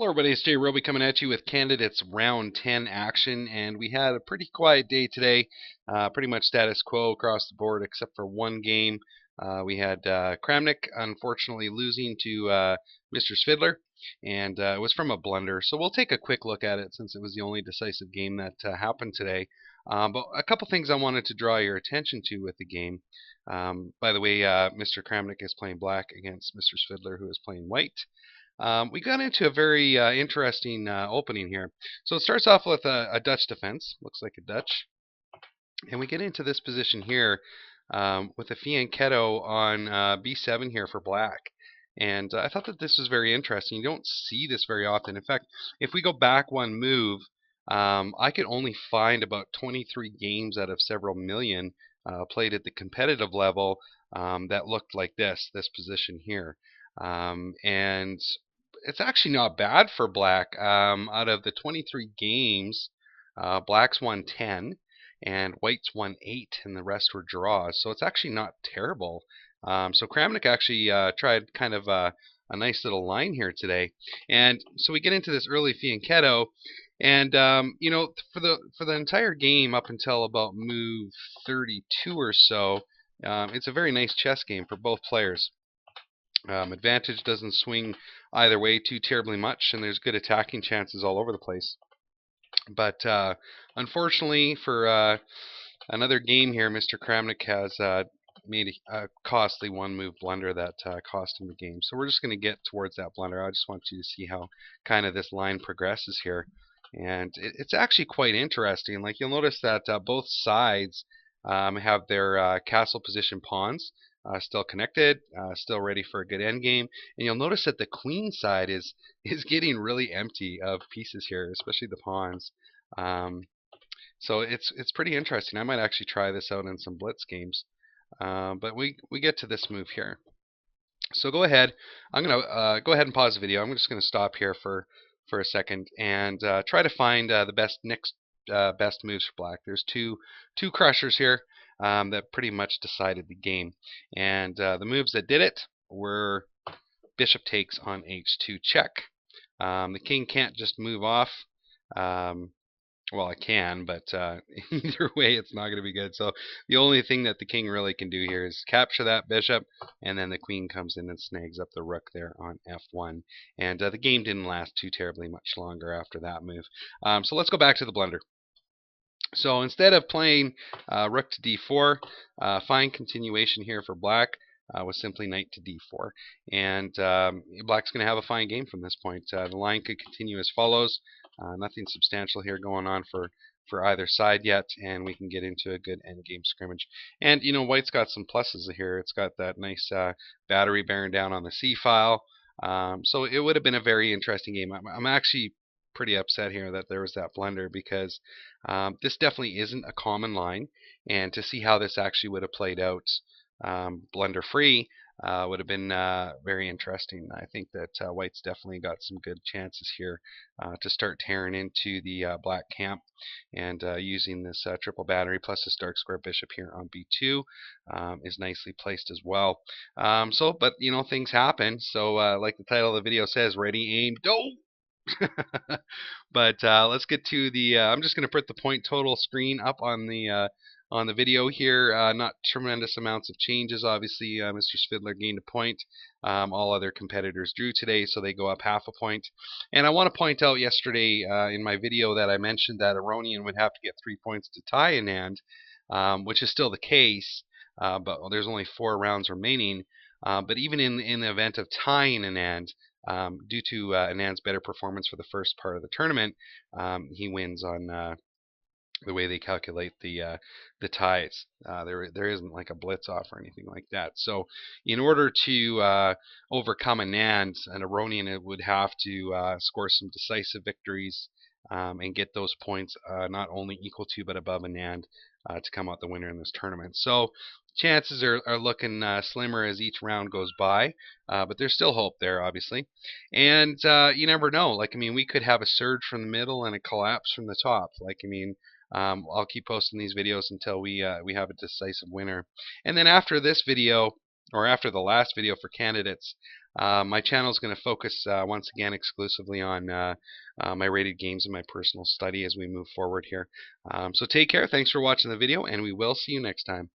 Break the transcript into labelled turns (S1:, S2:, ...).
S1: Hello everybody, it's jrobi coming at you with candidates round 10 action, and we had a pretty quiet day today, pretty much status quo across the board except for one game. We had Kramnik unfortunately losing to Mr. Sidler, and it was from a blunder, so we'll take a quick look at it since it was the only decisive game that happened today. But a couple things I wanted to draw your attention to with the game. By the way, Mr. Kramnik is playing black against Mr. Sidler, who is playing white. We got into a very interesting opening here. So it starts off with a Dutch defense, looks like a Dutch, and we get into this position here with a fianchetto on b7 here for black. And I thought that this was very interesting. You don't see this very often. In fact, if we go back one move, I could only find about 23 games out of several million played at the competitive level that looked like this position here. And it's actually not bad for black. Out of the 23 games, black's won 10 and white's won 8, and the rest were draws. So it's actually not terrible. So Kramnik actually tried kind of a nice little line here today. And so we get into this early fianchetto, and you know, for the entire game up until about move 32 or so, it's a very nice chess game for both players. Advantage doesn't swing either way too terribly much, and there's good attacking chances all over the place. But unfortunately for another game here, Mr. Kramnik has made a costly one-move blunder that cost him the game. So we're just going to get towards that blunder. I just want you to see how kind of this line progresses here. And it's actually quite interesting. Like, you'll notice that both sides have their castle position pawns still connected, still ready for a good endgame. And you'll notice that the queen side is getting really empty of pieces here, especially the pawns. So it's pretty interesting. I might actually try this out in some blitz games. But we get to this move here. So go ahead. I'm gonna go ahead and pause the video. I'm just gonna stop here for a second and try to find the best moves for black. There's two crushers here that pretty much decided the game, and the moves that did it were bishop takes on h2 check. The king can't just move off. Well, it can, but either way, it's not going to be good. So the only thing that the king really can do here is capture that bishop, and then the queen comes in and snags up the rook there on f1. And the game didn't last too terribly much longer after that move. So let's go back to the blunder. So instead of playing rook to d4, fine continuation here for black was simply knight to d4. And black's going to have a fine game from this point. The line could continue as follows. Nothing substantial here going on for either side yet, and we can get into a good endgame scrimmage. And you know, white's got some pluses here. It's got that nice battery bearing down on the c file. So it would have been a very interesting game. I'm actually pretty upset here that there was that blunder, because this definitely isn't a common line, and to see how this actually would have played out blunder free would have been very interesting. I think that white's definitely got some good chances here to start tearing into the black camp, and using this triple battery plus this dark square bishop here on b2 is nicely placed as well. But you know, things happen. So like the title of the video says, ready, aim, go. But let's get to the I'm just going to put the point total screen up on the video here. Not tremendous amounts of changes. Obviously, Mr. Sidler gained a point. All other competitors drew today, so they go up half a point. And I want to point out, yesterday in my video, that I mentioned that Aronian would have to get 3 points to tie Anand, which is still the case, but there's only 4 rounds remaining. But even in the event of tying Anand, due to Anand's better performance for the first part of the tournament, he wins on the way they calculate the ties. There isn't like a blitz off or anything like that. So in order to overcome Anand, an Aronian would have to score some decisive victories and get those points not only equal to but above Anand to come out the winner in this tournament. So chances are looking slimmer as each round goes by, but there's still hope there, obviously. And you never know. Like, I mean, we could have a surge from the middle and a collapse from the top. Like, I mean, I'll keep posting these videos until we have a decisive winner. And then after this video, or after the last video for candidates, My channel is going to focus once again exclusively on my rated games and my personal study as we move forward here. So take care. Thanks for watching the video, and we will see you next time.